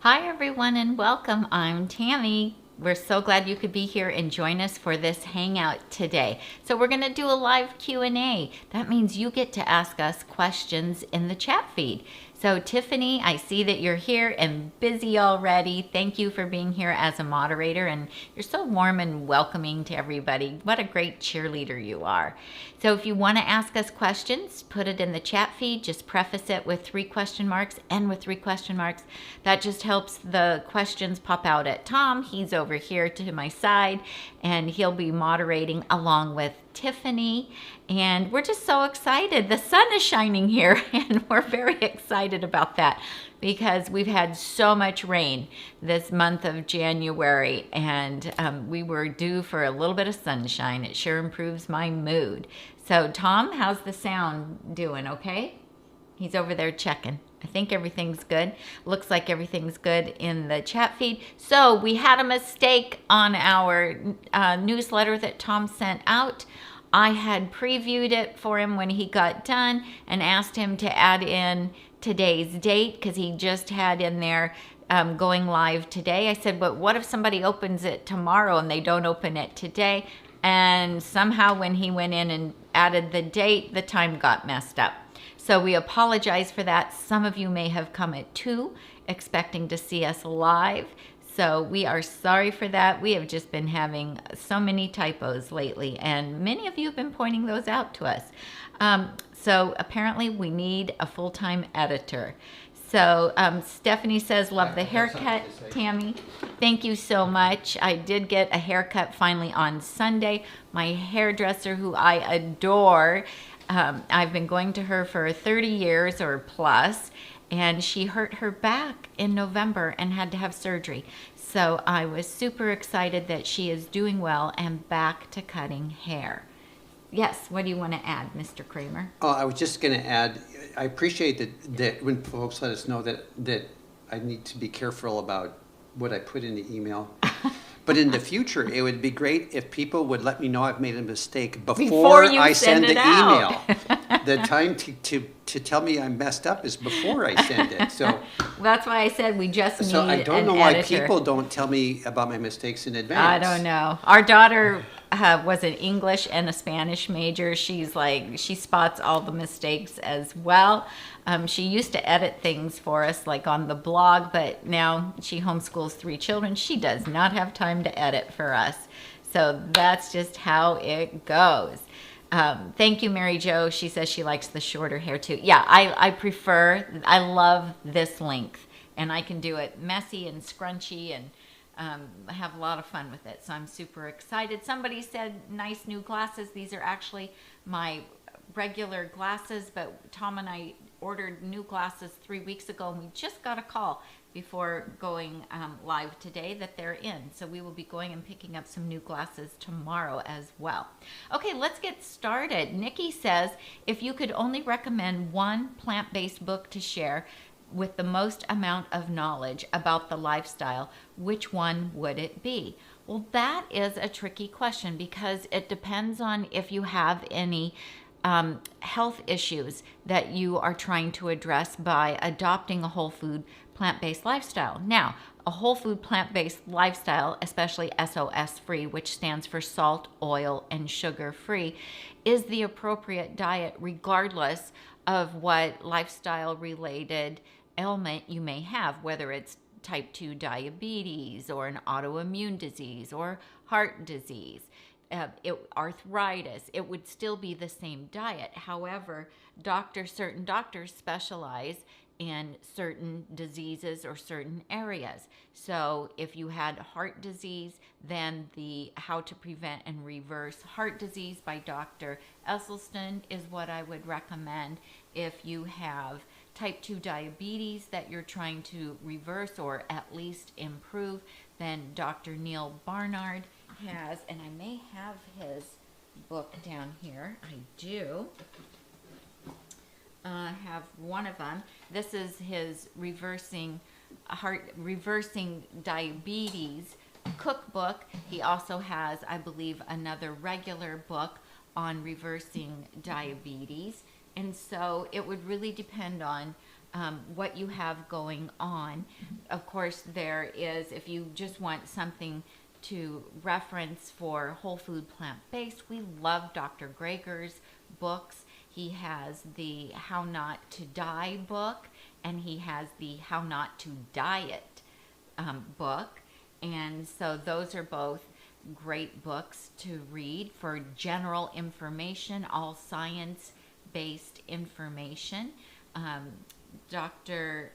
Hi everyone and welcome. I'm Tami. We're so glad you could be here and join us for this hangout today. So we're going to do a live Q&A. That means you get to ask us questions in the chat feed. So Tiffany, I see that you're here and busy already. Thank you for being here as a moderator, and you're so warm and welcoming to everybody. What a great cheerleader you are. So if you want to ask us questions, put it in the chat feed. Just preface it with 3 question marks and with 3 question marks. That just helps the questions pop out at Tom. He's over here to my side, and he'll be moderating along with Tiffany. And we're just so excited. The sun is shining here, and we're very excited about that because we've had so much rain this month of January, and we were due for a little bit of sunshine. It sure improves my mood. So Tom, how's the sound doing? Okay? He's over there checking. I think everything's good. Looks like everything's good in the chat feed. So we had a mistake on our newsletter that Tom sent out. I had previewed it for him when he got done and asked him to add in today's date because he just had in there going live today. I said, but what if somebody opens it tomorrow and they don't open it today? And somehow when he went in and added the date, the time got messed up. So we apologize for that. Some of you may have come at 2 expecting to see us live. So we are sorry for that. We have just been having so many typos lately, and many of you have been pointing those out to us. So apparently we need a full-time editor. So Stephanie says, love the haircut, Tami. Thank you so much. I did get a haircut finally on Sunday. My hairdresser, who I adore, I've been going to her for 30 years or plus, and she hurt her back in November and had to have surgery. So I was super excited that she is doing well and back to cutting hair. Yes, what do you want to add, Mr. Kramer? Oh, I was just going to add, I appreciate that when folks let us know that I need to be careful about what I put in the email. But in the future, it would be great if people would let me know I've made a mistake before I send the email. The time to tell me I'm messed up is before I send it. So that's why I said we just need so I don't an know why editor. people don't tell me about my mistakes in advance. I don't know. Our daughter was an English and a Spanish major. She's like, she spots all the mistakes as well. She used to edit things for us, like on the blog, but now she homeschools 3 children. She does not have time to edit for us. So that's just how it goes. Thank you, Mary Jo. She says she likes the shorter hair too. Yeah, I love this length, and I can do it messy and scrunchy and have a lot of fun with it. So I'm super excited. Somebody said nice new glasses. These are actually my regular glasses, but Tom and I ordered new glasses 3 weeks ago, and we just got a call before going live today that they're in. So we will be going and picking up some new glasses tomorrow as well. Okay, let's get started. Nikki says, if you could only recommend one plant-based book to share with the most amount of knowledge about the lifestyle, which one would it be? Well, that is a tricky question because it depends on if you have any health issues that you are trying to address by adopting a whole food plant-based lifestyle. Now, a whole food plant-based lifestyle, especially SOS free, which stands for salt, oil, and sugar free, is the appropriate diet regardless of what lifestyle related ailment you may have, whether it's type 2 diabetes or an autoimmune disease or heart disease. Arthritis, it would still be the same diet. However, certain doctors specialize in certain diseases or certain areas. So if you had heart disease, then the How to Prevent and Reverse Heart Disease by Dr. Esselstyn is what I would recommend. If you have type 2 diabetes that you're trying to reverse or at least improve, then Dr. Neil Barnard has, and I may have his book down here. I do have one of them. This is his reversing diabetes cookbook. He also has, I believe, another regular book on reversing diabetes. And so it would really depend on what you have going on. of course, there is, if you just want something to reference for whole food plant-based, we love Dr. Greger's books. He has the How Not to Die book, and he has the How Not to Diet book. And so those are both great books to read for general information, all science-based information. Dr.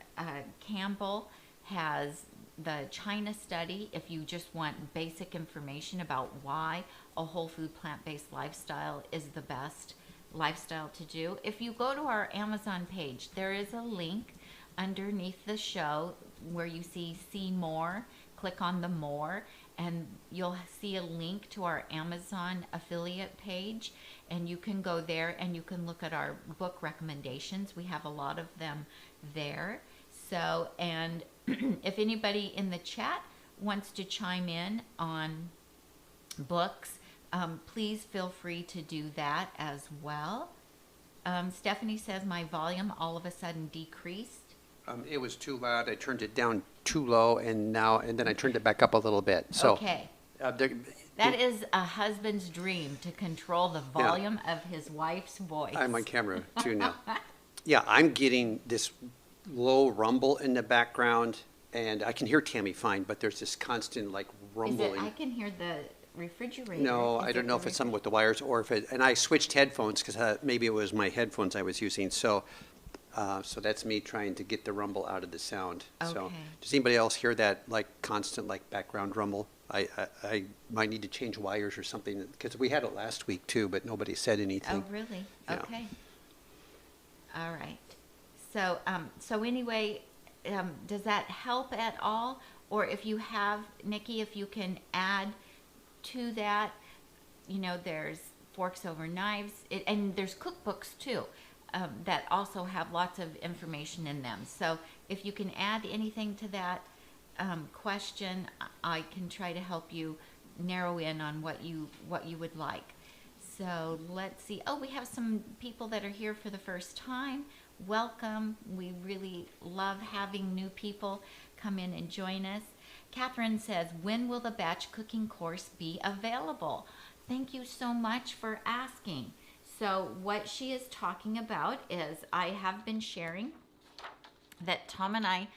Campbell has the China study if you just want basic information about why a whole food plant-based lifestyle is the best lifestyle to do. If you go to our Amazon page, there is a link underneath the show where you see more. Click on the more and you'll see a link to our Amazon affiliate page, and you can go there and you can look at our book recommendations. We have a lot of them there. So, and if anybody in the chat wants to chime in on books, please feel free to do that as well. Stephanie says my volume all of a sudden decreased. It was too loud. I turned it down too low, and then I turned it back up a little bit. So, okay. That is a husband's dream, to control the volume of his wife's voice. I'm on camera too now. Yeah, I'm getting this low rumble in the background, and I can hear Tami fine, but there's this constant like rumbling. I can hear the refrigerator. No, I don't know if it's something with the wires or if it, and I switched headphones because maybe it was my headphones I was using. So that's me trying to get the rumble out of the sound. Okay. So does anybody else hear that like constant like background rumble? I might need to change wires or something, because we had it last week too, but nobody said anything. Oh, really? Yeah. Okay. All right. So anyway, does that help at all? Or if you have, Nikki, if you can add to that, there's Forks Over Knives, and there's cookbooks too, that also have lots of information in them. So if you can add anything to that question, I can try to help you narrow in on what you would like. So let's see. Oh, we have some people that are here for the first time. Welcome. We really love having new people come in and join us. Catherine says, when will the batch cooking course be available? Thank you so much for asking. So what she is talking about is, I have been sharing that Tom and I,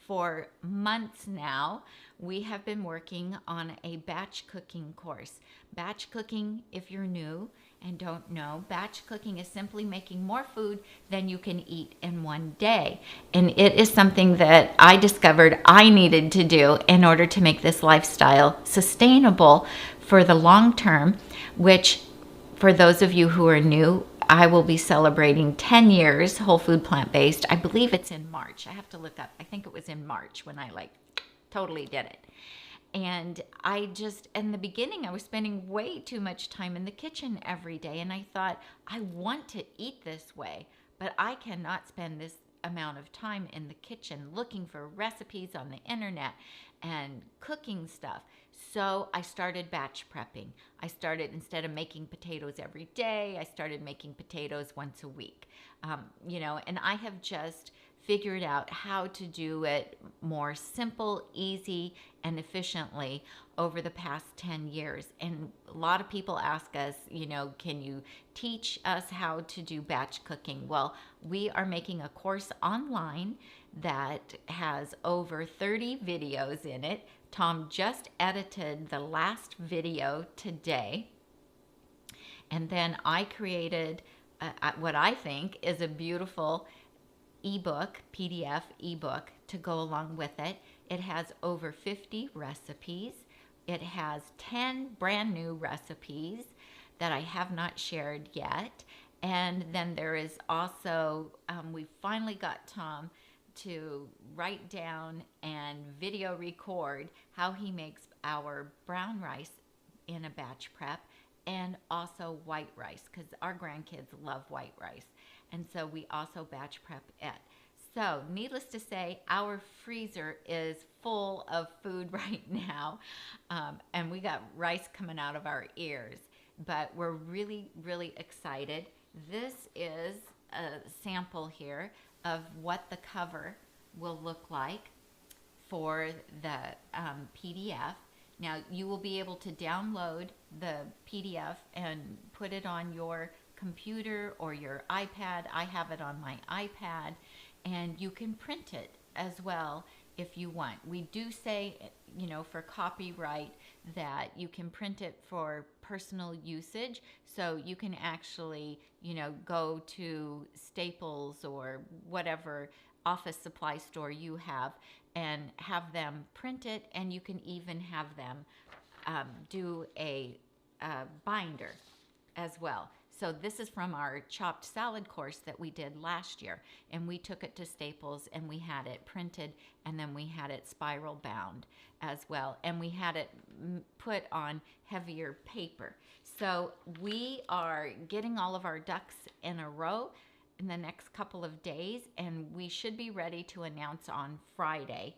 for months now, we have been working on a batch cooking course. Batch cooking, if you're new and don't know, batch cooking is simply making more food than you can eat in one day. And it is something that I discovered I needed to do in order to make this lifestyle sustainable for the long term, which, for those of you who are new, I will be celebrating 10 years whole food plant-based. I believe it's in March. I have to look up. I think it was in March when I totally did it. And in the beginning, I was spending way too much time in the kitchen every day. And I thought, I want to eat this way, but I cannot spend this amount of time in the kitchen looking for recipes on the internet and cooking stuff. So I started batch prepping. Instead of making potatoes every day, I started making potatoes once a week. And I have just figured out how to do it more simple, easy, and efficiently over the past 10 years. And a lot of people ask us, can you teach us how to do batch cooking? Well, we are making a course online that has over 30 videos in it. Tom just edited the last video today. And then I created what I think is a beautiful PDF ebook to go along with it. It has over 50 recipes. It has 10 brand new recipes that I have not shared yet. And then there is also, we finally got Tom to write down and video record how he makes our brown rice in a batch prep, and also white rice, because our grandkids love white rice. And so we also batch prep it. So needless to say, our freezer is full of food right now. And we got rice coming out of our ears. But we're really, really excited. This is a sample here of what the cover will look like for the PDF. Now you will be able to download the PDF and put it on your computer or your iPad. I have it on my iPad, and you can print it as well if you want. We do say, for copyright, that you can print it for personal usage. So you can actually, go to Staples or whatever office supply store you have and have them print it, and you can even have them do a binder as well. So this is from our chopped salad course that we did last year, and we took it to Staples and we had it printed, and then we had it spiral bound as well, and we had it put on heavier paper. So we are getting all of our ducks in a row in the next couple of days, and we should be ready to announce on Friday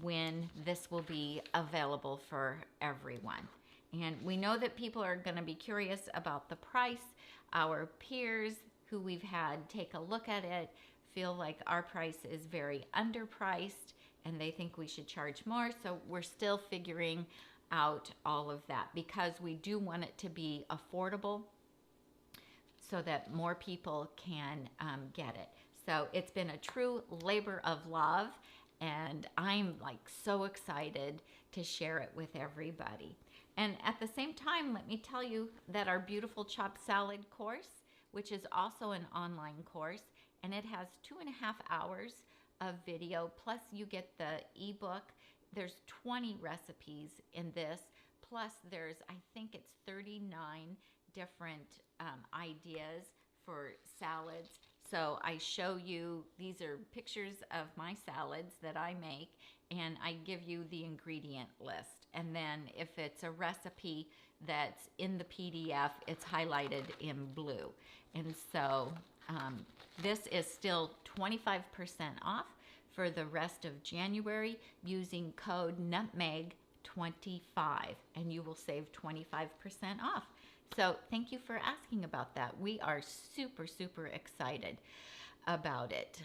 when this will be available for everyone. And we know that people are going to be curious about the price. Our peers who we've had take a look at it feel like our price is very underpriced, and they think we should charge more. So we're still figuring out all of that, because we do want it to be affordable so that more people can get it. So it's been a true labor of love, and I'm so excited to share it with everybody. And at the same time, let me tell you that our beautiful chopped salad course, which is also an online course, and it has 2.5 hours of video, plus you get the ebook. There's 20 recipes in this, plus there's, I think it's 39 different ideas for salads. So I show you, these are pictures of my salads that I make, and I give you the ingredient list. And then if it's a recipe that's in the PDF, it's highlighted in blue. And so this is still 25% off for the rest of January using code nutmeg25, and you will save 25% off. So thank you for asking about that. We are super, super excited about it.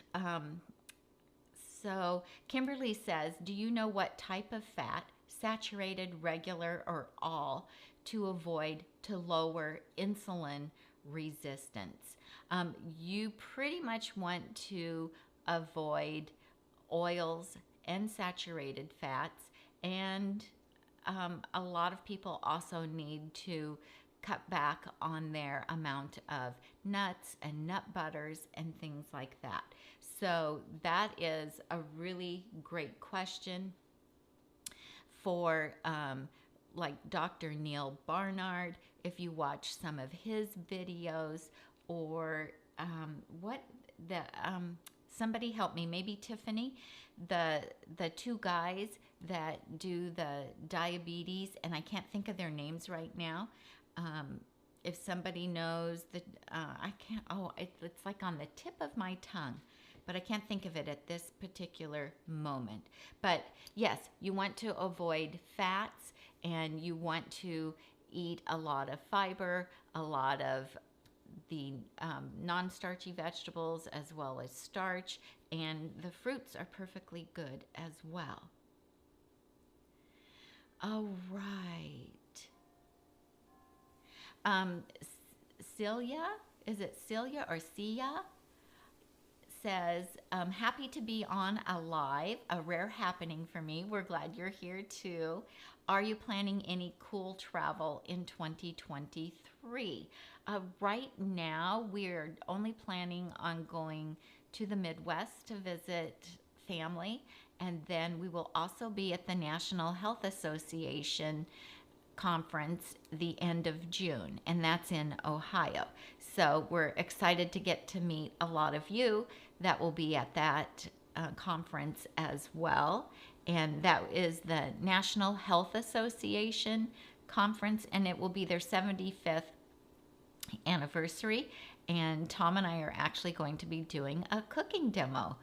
So Kimberly says, do you know what type of fat, saturated, regular, or all, to avoid to lower insulin resistance? You pretty much want to avoid oils and saturated fats, and a lot of people also need to cut back on their amount of nuts and nut butters and things like that. So that is a really great question for like Dr. Neil Barnard, if you watch some of his videos, or somebody help me, maybe Tiffany, the two guys that do the diabetes, and I can't think of their names right now. If somebody knows that, I can't, it's like on the tip of my tongue, but I can't think of it at this particular moment. But yes, you want to avoid fats, and you want to eat a lot of fiber, a lot of the non-starchy vegetables, as well as starch, and the fruits are perfectly good as well. All right. Celia, is it Celia or Sia? Says, happy to be on a live, a rare happening for me. We're glad you're here too. Are you planning any cool travel in 2023? Right now, we're only planning on going to the Midwest to visit family, and then we will also be at the National Health Association conference the end of June, and that's in Ohio. So we're excited to get to meet a lot of you that will be at that conference as well. And that is the National Health Association conference, and it will be their 75th anniversary. And Tom and I are actually going to be doing a cooking demo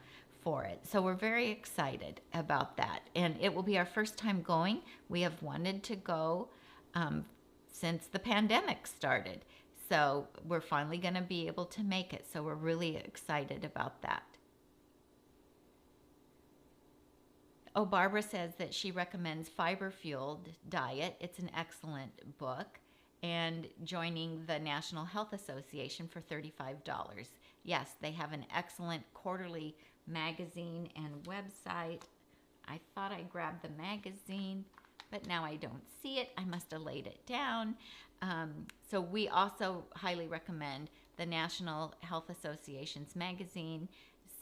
for it. So we're very excited about that. And it will be our first time going. We have wanted to go since the pandemic started. So we're finally going to be able to make it. So we're really excited about that. Oh, Barbara says that she recommends Fiber Fueled Diet. It's an excellent book. And joining the National Health Association for $35. Yes, they have an excellent quarterly magazine and website. I thought I grabbed the magazine, but now I don't see it. I must have laid it down. So we also highly recommend the National Health Association's magazine,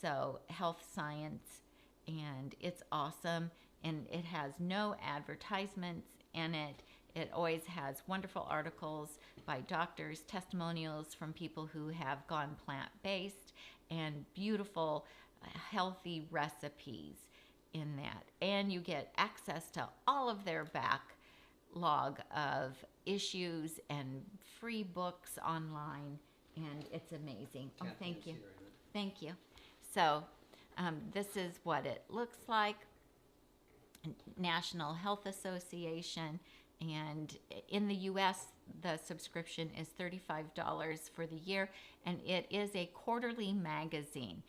so Health Science, and it's awesome, and it has no advertisements in it. It always has wonderful articles by doctors, testimonials from people who have gone plant-based, and beautiful, healthy recipes in that. And you get access to all of their backlog of issues and free books online, and it's amazing. Oh, Kathy thank is you. here, isn't it? Thank you. So this is what it looks like. National Health Association, and in the US the subscription is $35 for the year, and it is a quarterly magazine.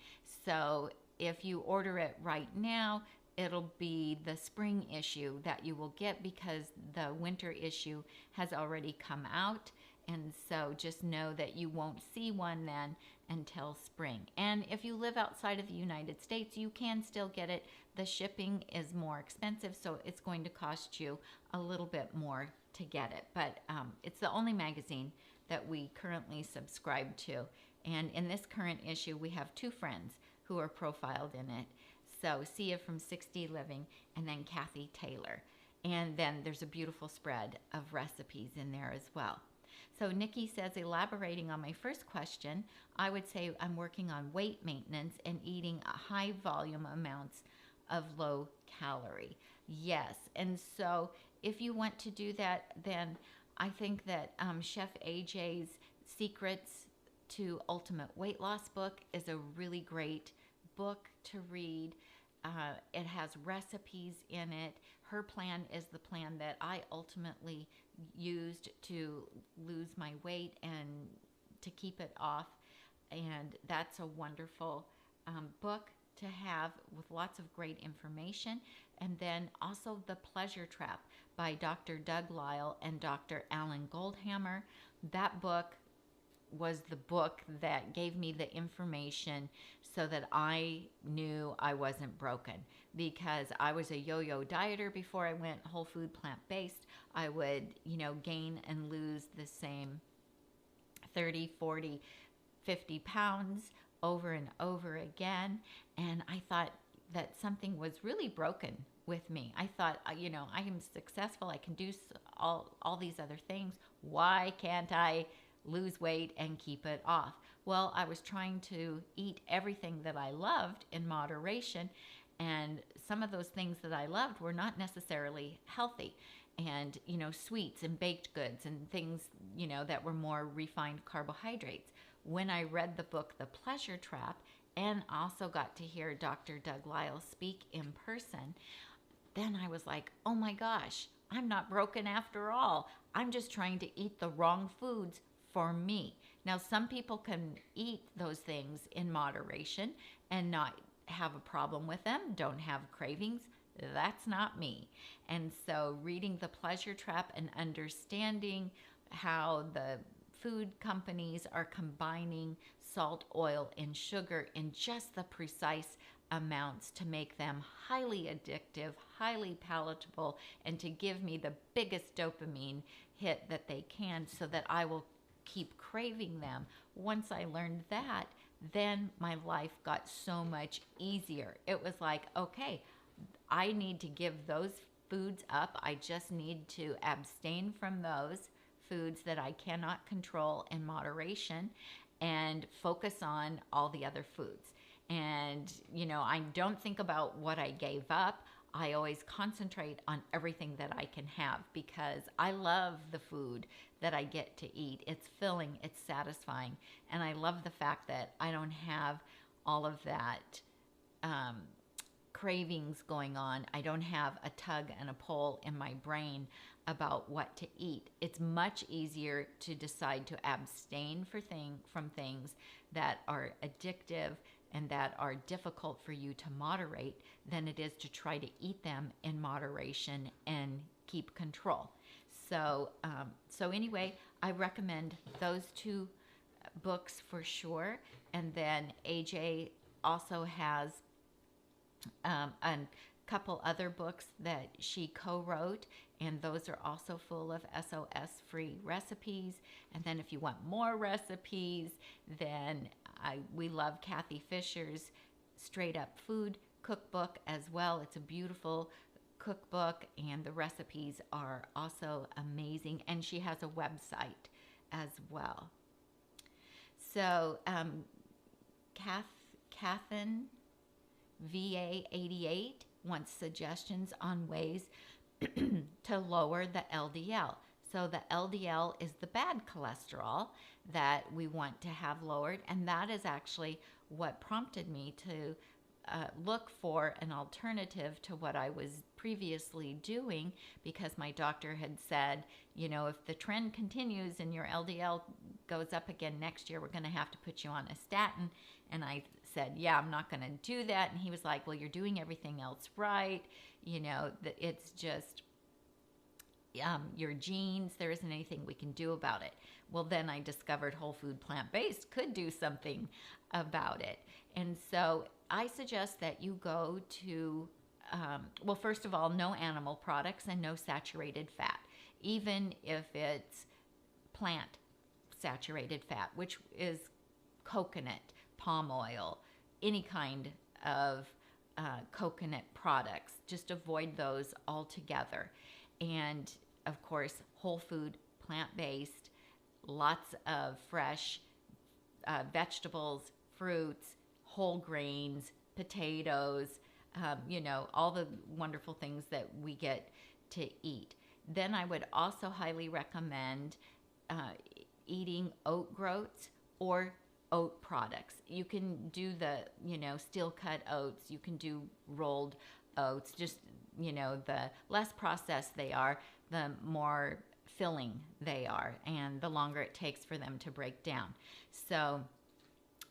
So if you order it right now, it'll be the spring issue that you will get, because the winter issue has already come out. And so just know that you won't see one then until spring. And if you live outside of the United States, you can still get it. The shipping is more expensive, so it's going to cost you a little bit more to get it. But it's the only magazine that we currently subscribe to. And in this current issue, we have 2 friends who are profiled in it. So Sia from 60 Living, and then Kathy Taylor. And then there's a beautiful spread of recipes in there as well. So Nikki says, elaborating on my first question, I would say I'm working on weight maintenance and eating high volume amounts of low calorie. Yes, and so if you want to do that, then I think that Chef AJ's Secrets to Ultimate Weight Loss book is a really great book to read. It has recipes in it. Her plan is the plan that I ultimately used to lose my weight and to keep it off. And that's a wonderful book to have, with lots of great information. And then also The Pleasure Trap by Dr. Doug Lisle and Dr. Alan Goldhammer. That book was the book that gave me the information so that I knew I wasn't broken, because I was a yo-yo dieter before I went whole food plant-based. I would, gain and lose the same 30, 40, 50 pounds over and over again. And I thought that something was really broken with me. I thought, I am successful. I can do all these other things. Why can't I lose weight and keep it off? Well, I was trying to eat everything that I loved in moderation, and some of those things that I loved were not necessarily healthy. And, sweets and baked goods and things, that were more refined carbohydrates. When I read the book, The Pleasure Trap, and also got to hear Dr. Doug Lisle speak in person, then I was like, oh my gosh, I'm not broken after all. I'm just trying to eat the wrong foods for me. Now, some people can eat those things in moderation and not have a problem with them, don't have cravings. That's not me. And so reading The Pleasure Trap and understanding how the food companies are combining salt, oil, and sugar in just the precise amounts to make them highly addictive, highly palatable, and to give me the biggest dopamine hit that they can, so that I will keep craving them. Once I learned that, then my life got so much easier. It was like, okay, I need to give those foods up. I just need to abstain from those foods that I cannot control in moderation and focus on all the other foods. And, I don't think about what I gave up. I always concentrate on everything that I can have, because I love the food that I get to eat. It's filling, it's satisfying, and I love the fact that I don't have all of that cravings going on. I don't have a tug and a pull in my brain about what to eat. It's much easier to decide to abstain from things that are addictive and that are difficult for you to moderate than it is to try to eat them in moderation and keep control. So, so anyway, I recommend those two books for sure. And then AJ also has a couple other books that she co-wrote, and those are also full of SOS free recipes. And then if you want more recipes, then we love Kathy Fisher's Straight Up Food cookbook as well. It's a beautiful cookbook, and the recipes are also amazing, and she has a website as well. So Kathan VA88 wants suggestions on ways to lower the LDL. So the LDL is the bad cholesterol that we want to have lowered, and that is actually what prompted me to look for an alternative to what I was previously doing, because my doctor had said, you know, if the trend continues and your LDL goes up again next year, we're going to have to put you on a statin. And I said, yeah, I'm not going to do that. And he was like, well, you're doing everything else right. You know, it's just your genes, there isn't anything we can do about it. Well, then I discovered whole food plant-based could do something about it. And so I suggest that you go to, well, first of all, no animal products and no saturated fat, even if it's plant saturated fat, which is coconut, palm oil, any kind of coconut products. Just avoid those altogether. And of course, whole food, plant-based, lots of fresh vegetables, fruits, whole grains, potatoes, you know, all the wonderful things that we get to eat. Then I would also highly recommend eating oat groats or oat products. You can do the, you know, steel cut oats, you can do rolled oats, just, you know, the less processed they are, the more filling they are, and the longer it takes for them to break down. So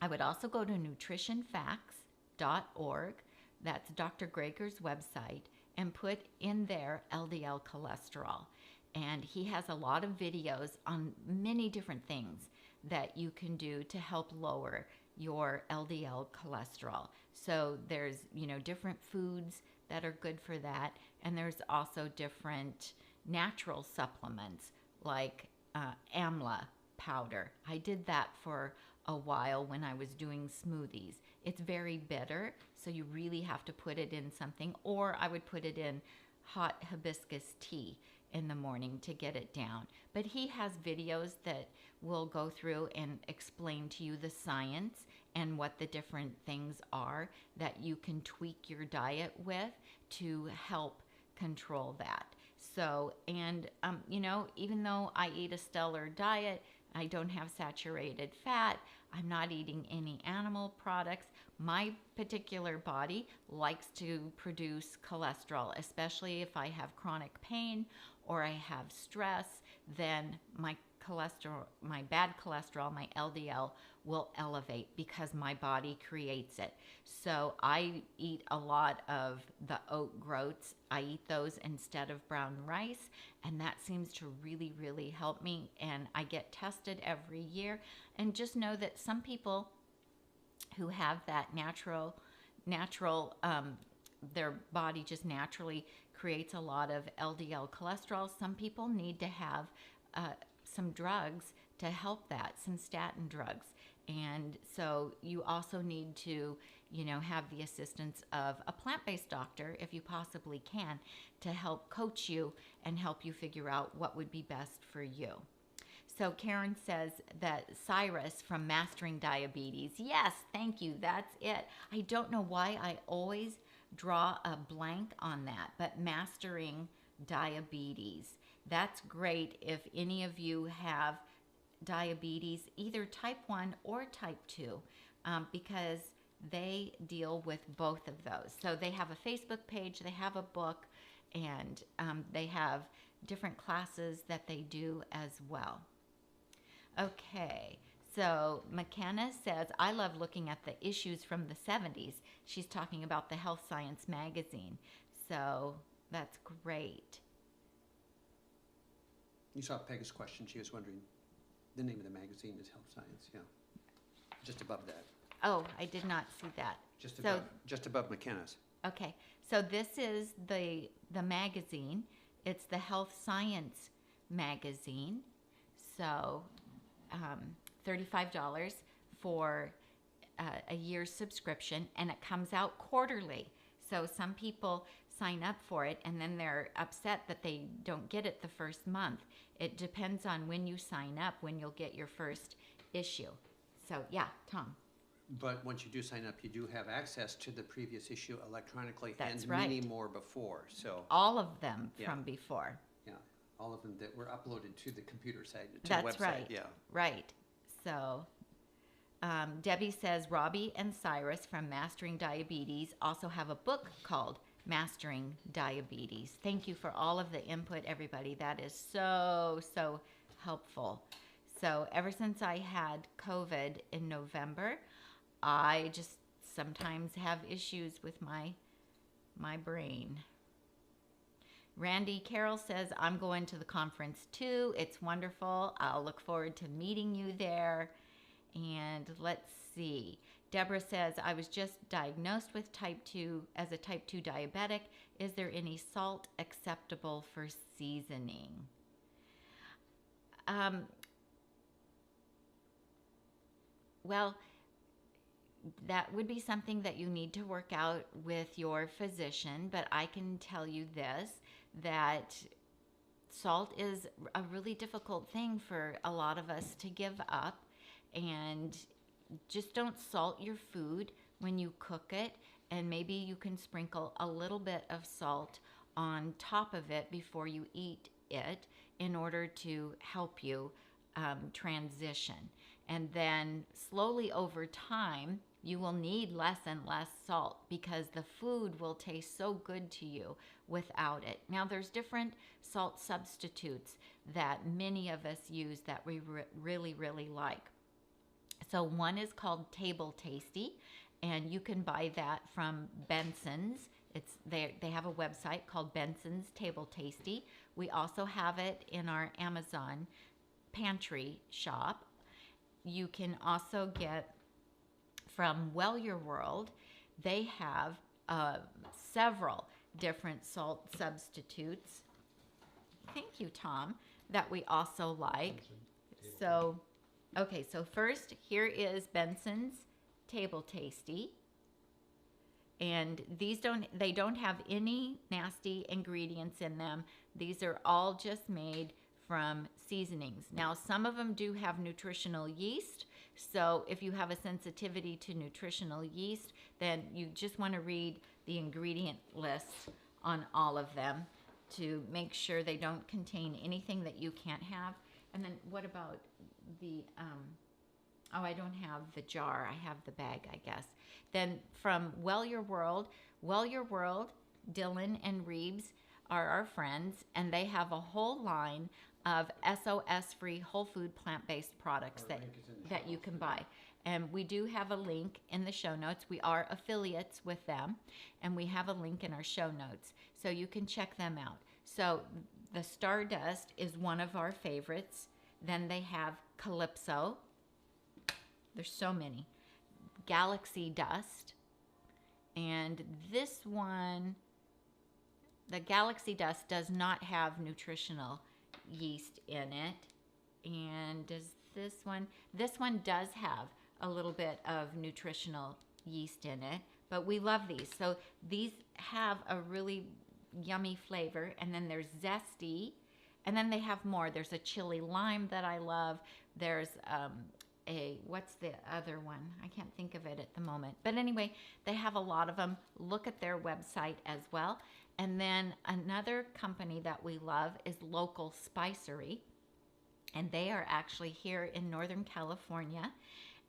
I would also go to nutritionfacts.org, that's Dr. Greger's website, and put in there LDL cholesterol. And he has a lot of videos on many different things that you can do to help lower your LDL cholesterol. So there's, you know, different foods that are good for that. And there's also different natural supplements like amla powder. I did that for a while when I was doing smoothies. It's very bitter, so you really have to put it in something, or I would put it in hot hibiscus tea in the morning to get it down. But he has videos that will go through and explain to you the science and what the different things are that you can tweak your diet with to help control that. So, and you know, even though I eat a stellar diet, I don't have saturated fat, I'm not eating any animal products, my particular body likes to produce cholesterol, especially if I have chronic pain or I have stress, then my cholesterol, my bad cholesterol, my LDL will elevate because my body creates it. So I eat a lot of the oat groats. I eat those instead of brown rice, and that seems to really, really help me. And I get tested every year. And just know that some people who have that natural, their body just naturally creates a lot of LDL cholesterol. Some people need to have some drugs to help that, some statin drugs. And so you also need to, you know, have the assistance of a plant-based doctor, if you possibly can, to help coach you and help you figure out what would be best for you. So Karen says that Cyrus from Mastering Diabetes. Yes, thank you. That's it. I don't know why I always draw a blank on that, but Mastering Diabetes. That's great if any of you have diabetes, either type 1 or type 2, because they deal with both of those. So they have a Facebook page, they have a book, and they have different classes that they do as well. Okay, So McKenna says, I love looking at the issues from the 70s. She's talking about the Health Science magazine. So that's great. You saw Peg's question. She was wondering, the name of the magazine is Health Science, yeah. Just above that. Oh, I did not see that. Just above McKenna's. Okay, so this is the magazine. It's the Health Science magazine. So $35 for a year's subscription, and it comes out quarterly. So some people sign up for it and then they're upset that they don't get it the first month. It depends on when you sign up, when you'll get your first issue. So yeah, Tom. But once you do sign up, you do have access to the previous issue electronically. That's and right. many more before. So all of them Yeah. from before. yeah, all of them that were uploaded to the computer site, to That's the website. right. Yeah. Right. So Debbie says Robbie and Cyrus from Mastering Diabetes also have a book called Mastering Diabetes. Thank you for all of the input, everybody. That is so helpful. So ever since I had COVID in November, I just sometimes have issues with my brain. Randy Carroll says, I'm going to the conference too. It's wonderful. I'll look forward to meeting you there. And let's see. Deborah says, I was just diagnosed with type 2 as a type 2 diabetic. Is there any salt acceptable for seasoning? Well, that would be something that you need to work out with your physician, but I can tell you this, that salt is a really difficult thing for a lot of us to give up, and just don't salt your food when you cook it, and maybe you can sprinkle a little bit of salt on top of it before you eat it in order to help you transition. And then slowly over time, you will need less and less salt because the food will taste so good to you without it. Now, there's different salt substitutes that many of us use that we really like. So one is called Table Tasty, and you can buy that from Benson's. They have a website called Benson's Table Tasty. We also have it in our Amazon pantry shop. You can also get from Well Your World. They have several different salt substitutes. Thank you, Tom, that we also like. So, okay, so first here is Benson's Table Tasty. And these they don't have any nasty ingredients in them. These are all just made from seasonings. Now, some of them do have nutritional yeast. So if you have a sensitivity to nutritional yeast, then you just want to read the ingredient list on all of them to make sure they don't contain anything that you can't have. And then what about the, oh, I don't have the jar. I have the bag, I guess. Then from Well Your World, Dylan and Reeves are our friends, and they have a whole line of SOS-free whole food plant-based products that you can buy. And we do have a link in the show notes. We are affiliates with them, and we have a link in our show notes, so you can check them out. So the Stardust is one of our favorites. Then they have Calypso. There's so many. Galaxy Dust. And this one, the Galaxy Dust does not have nutritional yeast in it. And does this one does have a little bit of nutritional yeast in it, but we love these. So these have a really yummy flavor, and then there's zesty, and then they have more. There's a chili lime that I love. There's what's the other one? I can't think of it at the moment. But anyway, they have a lot of them. Look at their website as well. And then another company that we love is Local Spicery. And they are actually here in Northern California.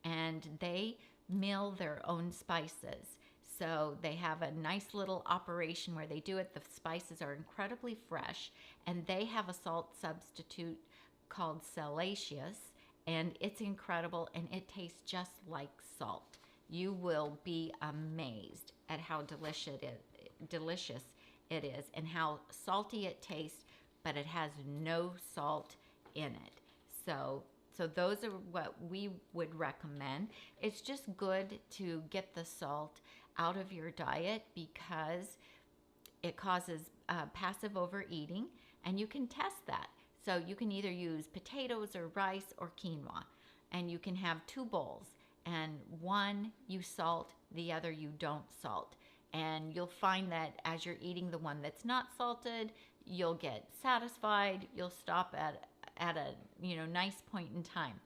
And they mill their own spices. So they have a nice little operation where they do it. The spices are incredibly fresh. And they have a salt substitute called Salacious. and it's incredible, and it tastes just like salt. You will be amazed at how delicious it is and how salty it tastes, but it has no salt in it. So those are what we would recommend. It's just good to get the salt out of your diet because it causes passive overeating, and you can test that. So you can either use potatoes or rice or quinoa, and you can have 2 bowls, and one you salt, the other you don't salt. And you'll find that as you're eating the one that's not salted, you'll get satisfied. You'll stop at a nice point in time.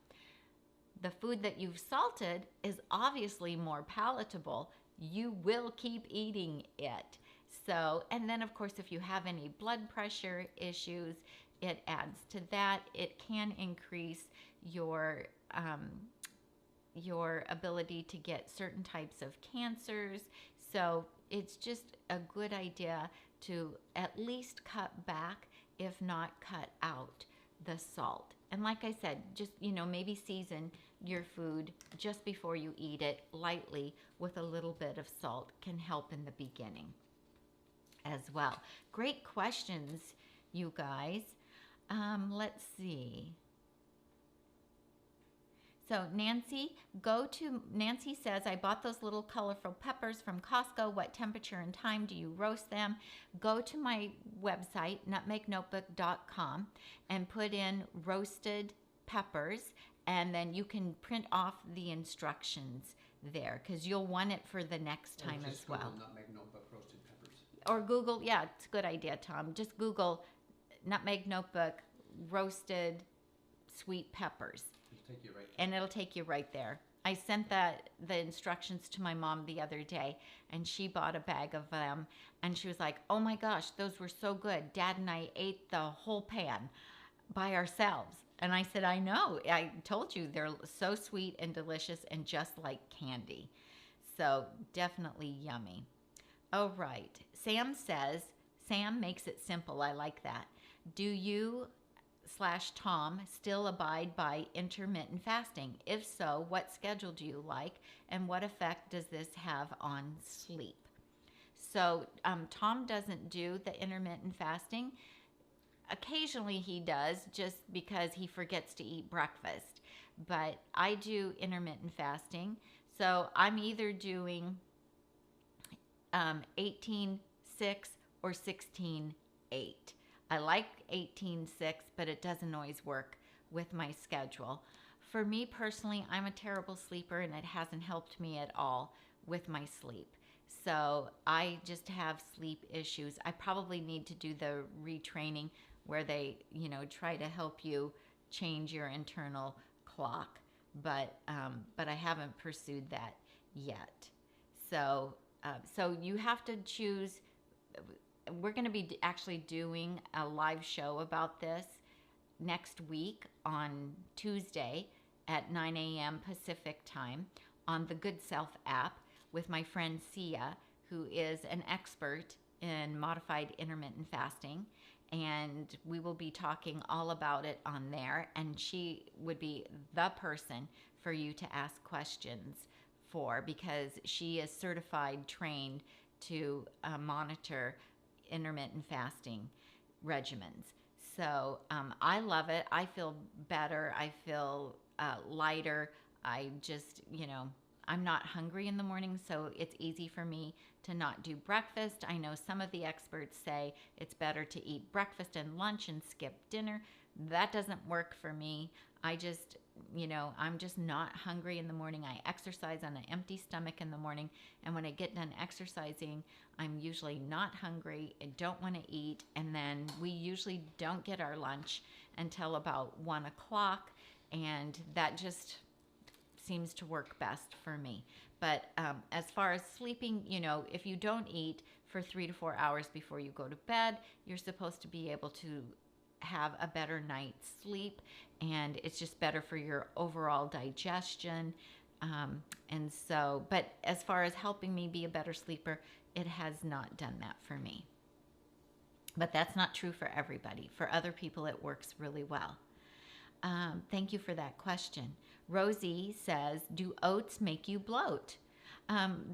The food that you've salted is obviously more palatable. You will keep eating it. So, and then of course, if you have any blood pressure issues, it adds to that. It can increase your ability to get certain types of cancers. So it's just a good idea to at least cut back, if not cut out, the salt. And like I said, just, maybe season your food just before you eat it lightly with a little bit of salt can help in the beginning as well. Great questions, you guys. Let's see. So Nancy says, I bought those little colorful peppers from Costco. What temperature and time do you roast them? Go to my website, nutmegnotebook.com, and put in roasted peppers, and then you can print off the instructions there because you'll want it for the next time as well. Nutmeg Notebook roasted peppers. Or Google, yeah, it's a good idea, Tom. Just Google Nutmeg Notebook roasted sweet peppers. It'll take you right there. I sent the instructions to my mom the other day, and she bought a bag of them, and she was like, oh my gosh, those were so good. Dad and I ate the whole pan by ourselves. And I said, I know. I told you they're so sweet and delicious and just like candy. So definitely yummy. Oh, right. Sam makes it simple. I like that. Do you /Tom still abide by intermittent fasting? If so, what schedule do you like, and what effect does this have on sleep? So Tom doesn't do the intermittent fasting. Occasionally he does, just because he forgets to eat breakfast. But I do intermittent fasting. So I'm either doing 18-6 or 16-8. I like 18-6, but it doesn't always work with my schedule. For me personally, I'm a terrible sleeper, and it hasn't helped me at all with my sleep. So I just have sleep issues. I probably need to do the retraining where they, try to help you change your internal clock. But I haven't pursued that yet. So you have to choose. We're going to be actually doing a live show about this next week on Tuesday at 9 a.m. Pacific time on the Goodself app with my friend Sia, who is an expert in modified intermittent fasting. And we will be talking all about it on there. And she would be the person for you to ask questions for, because she is certified, trained to monitor intermittent fasting regimens. So I love it. I feel better. I feel lighter. I just, I'm not hungry in the morning, so it's easy for me to not do breakfast. I know some of the experts say it's better to eat breakfast and lunch and skip dinner. That doesn't work for me. I just, I'm just not hungry in the morning. I exercise on an empty stomach in the morning, and when I get done exercising, I'm usually not hungry and don't want to eat, and then we usually don't get our lunch until about 1 o'clock, and that just seems to work best for me. But as far as sleeping, if you don't eat for 3 to 4 hours before you go to bed, you're supposed to be able to have a better night's sleep, and it's just better for your overall digestion. But as far as helping me be a better sleeper, it has not done that for me. But that's not true for everybody. For other people, it works really well. Thank you for that question. Rosie says, do oats make you bloat?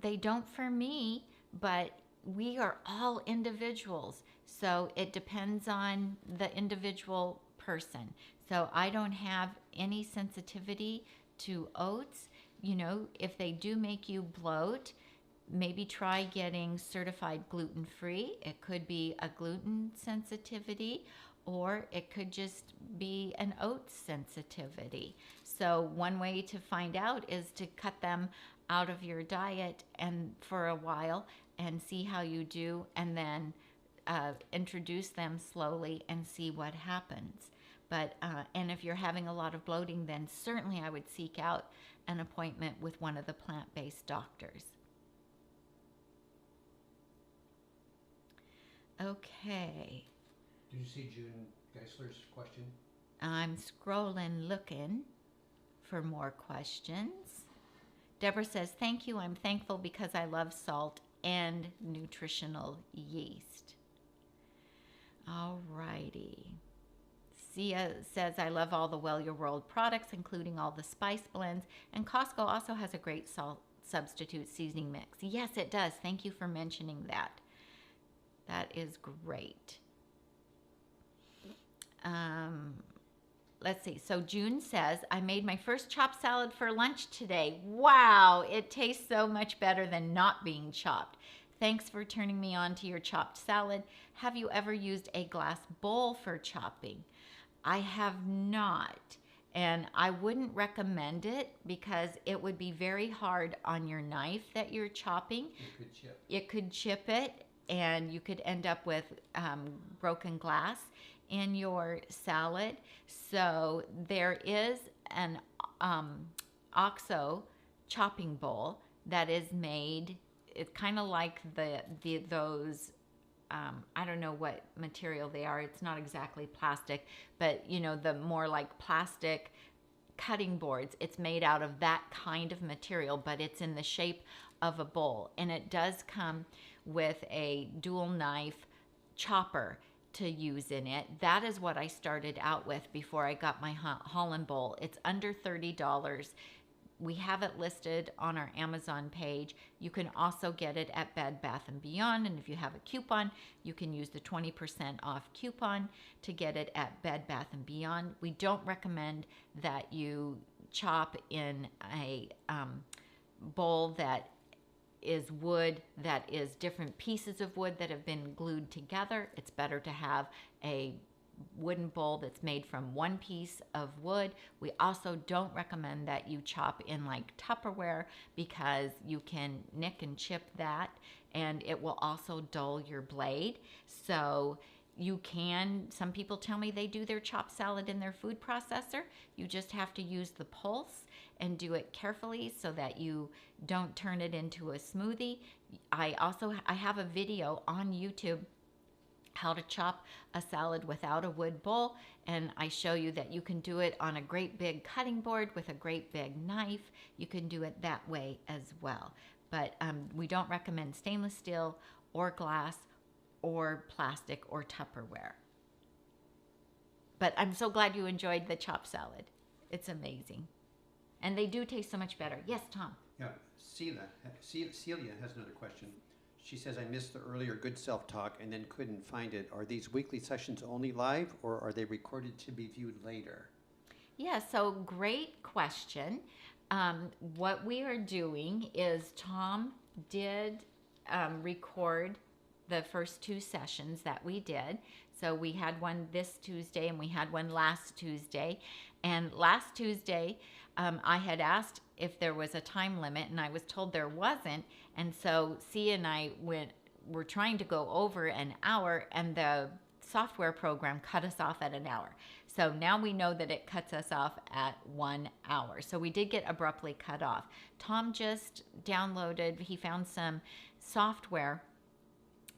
They don't for me, but we are all individuals. So it depends on the individual person. So I don't have any sensitivity to oats. You know, if they do make you bloat, maybe try getting certified gluten-free. It could be a gluten sensitivity, or it could just be an oat sensitivity. So one way to find out is to cut them out of your diet and for a while and see how you do, and then introduce them slowly and see what happens. But and if you're having a lot of bloating, then certainly I would seek out an appointment with one of the plant-based doctors. Okay. Did you see June Geisler's question? I'm scrolling looking for more questions. Deborah says, thank you. I'm thankful because I love salt and nutritional yeast. All righty. Sia says, I love all the Well Your World products, including all the spice blends. And Costco also has a great salt substitute seasoning mix. Yes, it does. Thank you for mentioning that. That is great. Let's see. So June says, I made my first chopped salad for lunch today. Wow, it tastes so much better than not being chopped. Thanks for turning me on to your chopped salad. Have you ever used a glass bowl for chopping? I have not, and I wouldn't recommend it because it would be very hard on your knife that you're chopping. It could chip. It could chip it, and you could end up with broken glass in your salad. So there is an OXO chopping bowl that is made. It's kind of like those. I don't know what material they are. It's not exactly plastic, but you know, the more like plastic cutting boards. It's made out of that kind of material, but it's in the shape of a bowl, and it does come with a dual knife chopper to use in it. That is what I started out with before I got my Holland bowl. It's under $30. We have it listed on our Amazon page. You can also get it at Bed Bath & Beyond, and if you have a coupon, you can use the 20% off coupon to get it at Bed Bath & Beyond. We don't recommend that you chop in a bowl that is wood, that is different pieces of wood that have been glued together. It's better to have a wooden bowl that's made from one piece of wood. We also don't recommend that you chop in like Tupperware because you can nick and chip that, and it will also dull your blade. So you can, some people tell me they do their chopped salad in their food processor. You just have to use the pulse and do it carefully so that you don't turn it into a smoothie. I have a video on YouTube how to chop a salad without a wood bowl, and I show you that you can do it on a great big cutting board with a great big knife. You can do it that way as well, but we don't recommend stainless steel or glass or plastic or Tupperware. But I'm so glad you enjoyed the chopped salad. It's amazing, and they do taste so much better. Yes, Tom? Yeah, Celia has another question. She says, I missed the earlier Goodself talk and then couldn't find it. Are these weekly sessions only live, or are they recorded to be viewed later? Yeah, so great question. What we are doing is Tom did record the first two sessions that we did. So we had one this Tuesday and we had one last Tuesday. And last Tuesday, I had asked if there was a time limit, and I was told there wasn't. And so Sia and I were trying to go over an hour, and the software program cut us off at an hour. So now we know that it cuts us off at 1 hour. So we did get abruptly cut off. Tom just downloaded, he found some software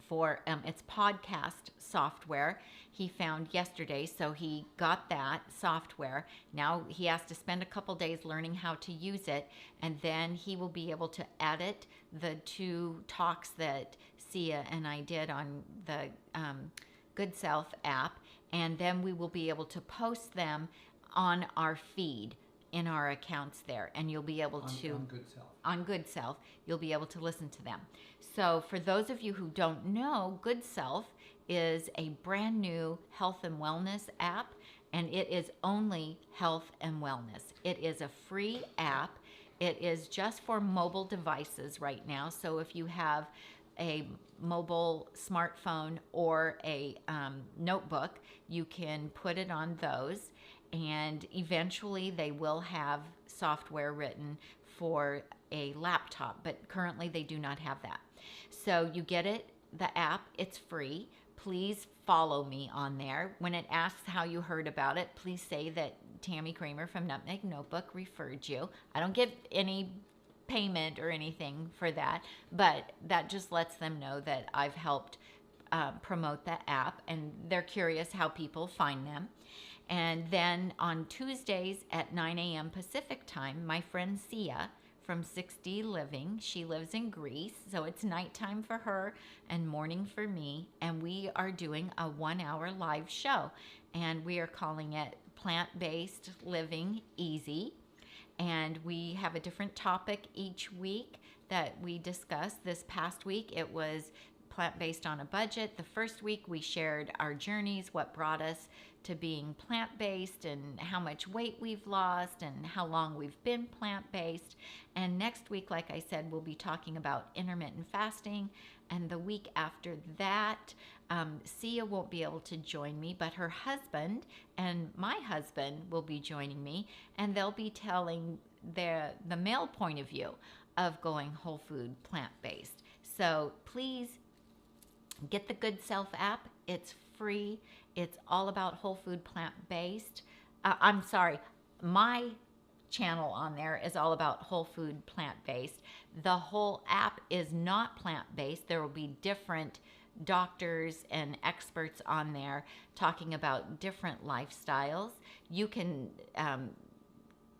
for its podcast software he found yesterday, so he got that software. Now he has to spend a couple days learning how to use it, and then he will be able to edit the two talks that Sia and I did on the Goodself app, and then we will be able to post them on our feed in our accounts there, and you'll be able to on Goodself. On Goodself, you'll be able to listen to them. So for those of you who don't know, Goodself is a brand new health and wellness app, and it is only health and wellness. It is a free app. It is just for mobile devices right now. So if you have a mobile smartphone or a notebook, you can put it on those, and eventually they will have software written for a laptop, but currently they do not have that. So you get it, the app, it's free. Please follow me on there. When it asks how you heard about it, please say that Tami Kramer from Nutmeg Notebook referred you. I don't get any payment or anything for that, but that just lets them know that I've helped promote the app, and they're curious how people find them. And then on Tuesdays at 9 a.m. Pacific time, my friend Sia from 6D Living, she lives in Greece, so it's nighttime for her and morning for me, and we are doing a 1-hour live show, and we are calling it Plant-Based Living Easy. And we have a different topic each week that we discuss. This past week, it was plant-based on a budget. The first week, we shared our journeys, what brought us to being plant-based, and how much weight we've lost, and how long we've been plant-based. And next week, like I said, we'll be talking about intermittent fasting. And the week after that, Sia won't be able to join me, but her husband and my husband will be joining me, and they'll be telling the male point of view of going whole food plant-based. So please get the Goodself app. It's free. It's all about whole food plant-based. I'm sorry, my channel on there is all about whole food plant-based. The whole app is not plant-based. There will be different doctors and experts on there talking about different lifestyles. You can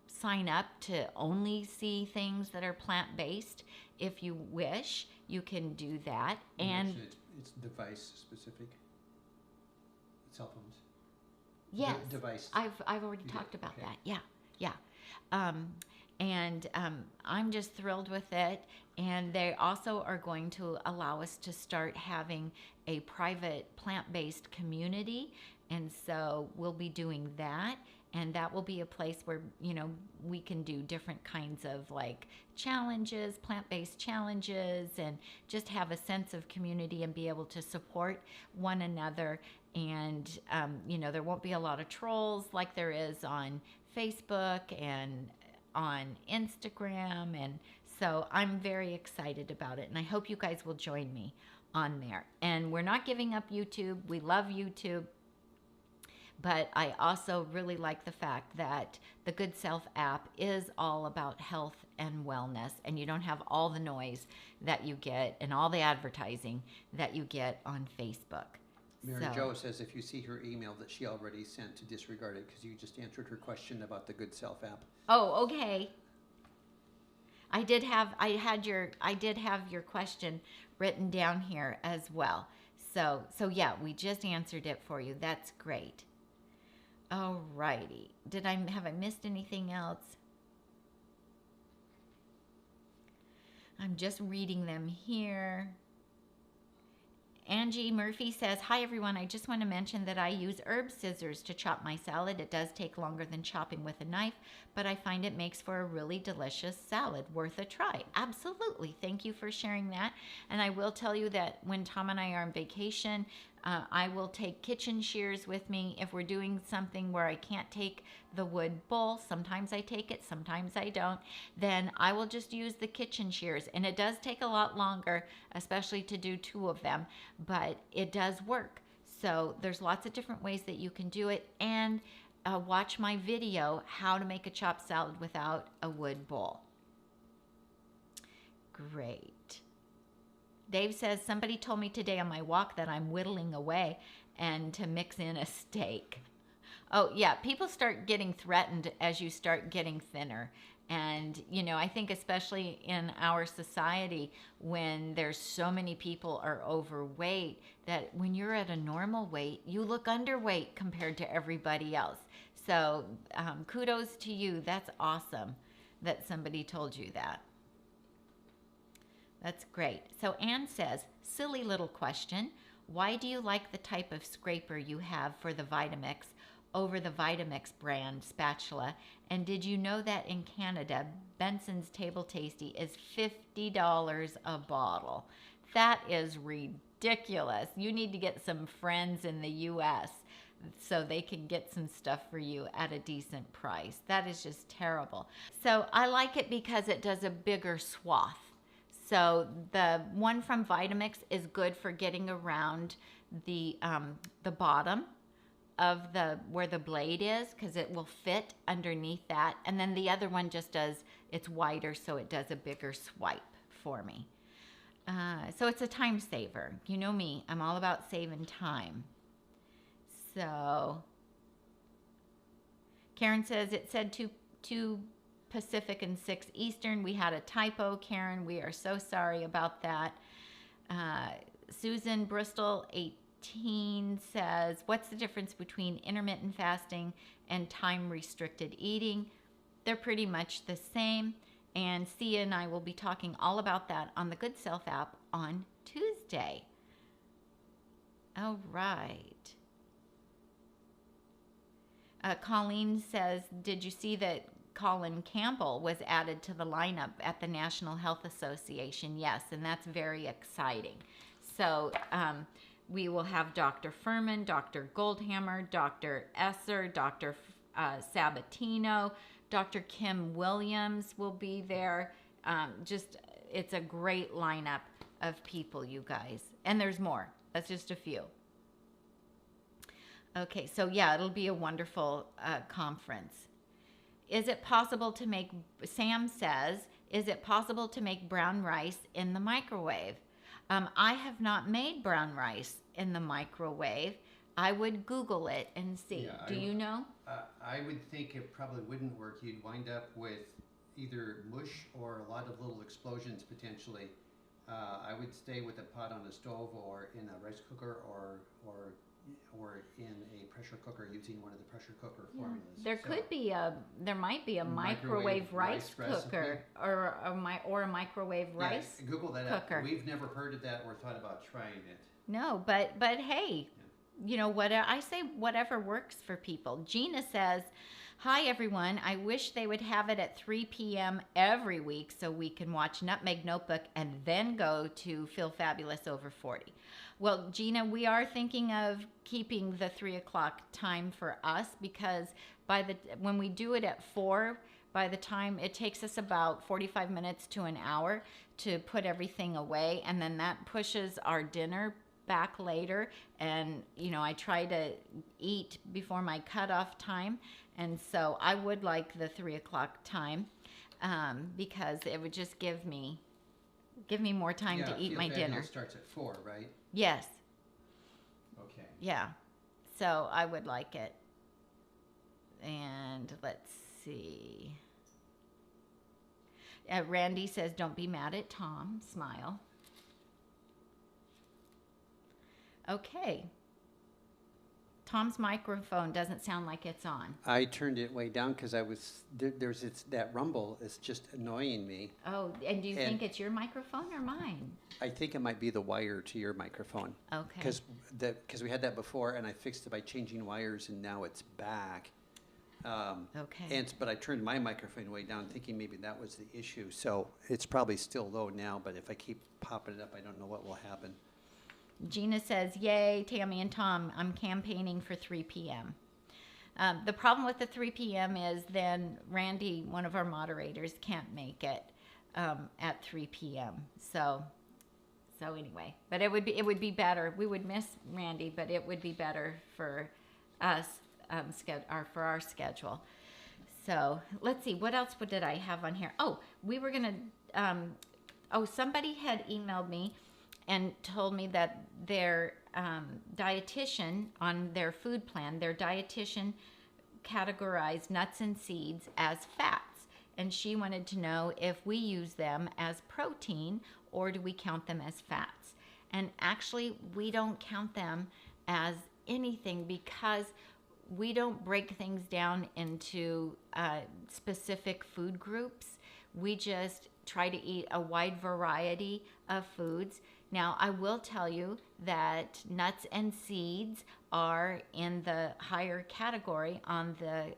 sign up to only see things that are plant-based. If you wish, you can do that. And it's device specific. Cell phones. Yes, Device. I've already talked about that. Yeah. I'm just thrilled with it. And they also are going to allow us to start having a private plant-based community. And so we'll be doing that. And that will be a place where, we can do different kinds of like challenges, plant-based challenges, and just have a sense of community and be able to support one another. And, there won't be a lot of trolls like there is on Facebook and on Instagram. And so I'm very excited about it. And I hope you guys will join me on there. And we're not giving up YouTube. We love YouTube. But I also really like the fact that the Goodself app is all about health and wellness, and you don't have all the noise that you get and all the advertising that you get on Facebook. Mary Jo says if you see her email that she already sent, to disregard it because you just answered her question about the Goodself app. Oh, okay. I did have your question written down here as well. So yeah, we just answered it for you. That's great. Alrighty. Have I missed anything else? I'm just reading them here. Angie Murphy says, hi everyone, I just want to mention that I use herb scissors to chop my salad. It does take longer than chopping with a knife, but I find it makes for a really delicious salad. Worth a try. Absolutely. Thank you for sharing that. And I will tell you that when Tom and I are on vacation, I will take kitchen shears with me. If we're doing something where I can't take the wood bowl, sometimes I take it, sometimes I don't, then I will just use the kitchen shears. And it does take a lot longer, especially to do 2 of them, but it does work. So there's lots of different ways that you can do it. And watch my video, how to make a chopped salad without a wood bowl. Great. Dave says, somebody told me today on my walk that I'm whittling away and to mix in a steak. Oh, yeah, people start getting threatened as you start getting thinner. And, I think especially in our society, when there's so many people are overweight, that when you're at a normal weight, you look underweight compared to everybody else. So kudos to you. That's awesome that somebody told you that. That's great. So Anne says, silly little question. Why do you like the type of scraper you have for the Vitamix over the Vitamix brand spatula? And did you know that in Canada, Benson's Table Tasty is $50 a bottle? That is ridiculous. You need to get some friends in the US so they can get some stuff for you at a decent price. That is just terrible. So I like it because it does a bigger swath. So the one from Vitamix is good for getting around the bottom of where the blade is, because it will fit underneath that. And then the other one just does, it's wider, so it does a bigger swipe for me. So it's a time saver. You know me, I'm all about saving time. So Karen says it said two Pacific and 6 Eastern. We had a typo, Karen. We are so sorry about that. Susan Bristol 18 says, what's the difference between intermittent fasting and time restricted eating? They're pretty much the same. And Sia and I will be talking all about that on the Goodself app on Tuesday. All right. Colleen says, did you see that Colin Campbell was added to the lineup at the National Health Association? Yes, and that's very exciting. So we will have Dr. Furman, Dr. Goldhammer, Dr. Esser, Dr. Sabatino, Dr. Kim Williams will be there. It's a great lineup of people, you guys. And there's more. That's just a few. Okay, so yeah, it'll be a wonderful conference. Is it possible to make, Sam says, is it possible to make brown rice in the microwave? I have not made brown rice in the microwave. I would Google it and see. Yeah, Do you know? I would think it probably wouldn't work. You'd wind up with either mush or a lot of little explosions potentially. I would stay with a pot on a stove or in a rice cooker or in a pressure cooker using one of the pressure cooker formulas. There might be a microwave rice cooker or a microwave rice Google that cooker. Up. We've never heard of that or thought about trying it. No, but hey, you know what? I say whatever works for people. Gina says, hi everyone. I wish they would have it at 3 p.m. every week so we can watch Nutmeg Notebook and then go to Feel Fabulous Over 40. Well, Gina, we are thinking of keeping the 3 o'clock time for us because when we do it at 4, by the time it takes us about 45 minutes to an hour to put everything away, and then that pushes our dinner back later, and I try to eat before my cutoff time, and so I would like the 3 o'clock time because it would just give me more time to eat my dinner. Starts at 4, right? Yes. Okay. Yeah. So I would like it. And let's see. Randy says, don't be mad at Tom. Smile. Okay. Tom's microphone doesn't sound like it's on. I turned it way down because that rumble is just annoying me. Oh, and do you think it's your microphone or mine? I think it might be the wire to your microphone. Okay. Because we had that before, and I fixed it by changing wires, and now it's back. Okay. But I turned my microphone way down, thinking maybe that was the issue. So it's probably still low now, but if I keep popping it up, I don't know what will happen. Gina says, yay, Tami and Tom, I'm campaigning for 3 p.m. The problem with the 3 p.m. is then Randy, one of our moderators, can't make it at 3 p.m. So anyway, but it would be better. We would miss Randy, but it would be better for us for our schedule. So let's see, what else did I have on here? Oh, we were gonna. Somebody had emailed me and told me that their dietitian on their food plan, their dietitian categorized nuts and seeds as fats. And she wanted to know if we use them as protein or do we count them as fats. And actually, we don't count them as anything because we don't break things down into specific food groups. We just try to eat a wide variety of foods. Now, I will tell you that nuts and seeds are in the higher category on the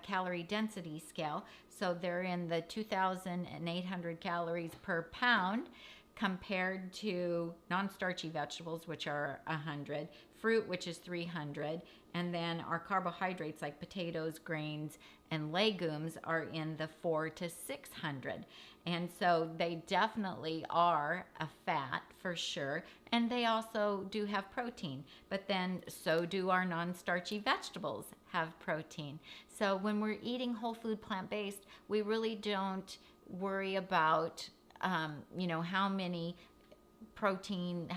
calorie density scale. So they're in the 2,800 calories per pound compared to non-starchy vegetables, which are 100, fruit, which is 300, and then our carbohydrates like potatoes, grains, and legumes are in the 400 to 600. And so they definitely are a fat for sure, and they also do have protein, but then so do our non-starchy vegetables have protein. So when we're eating whole food plant-based, we really don't worry about how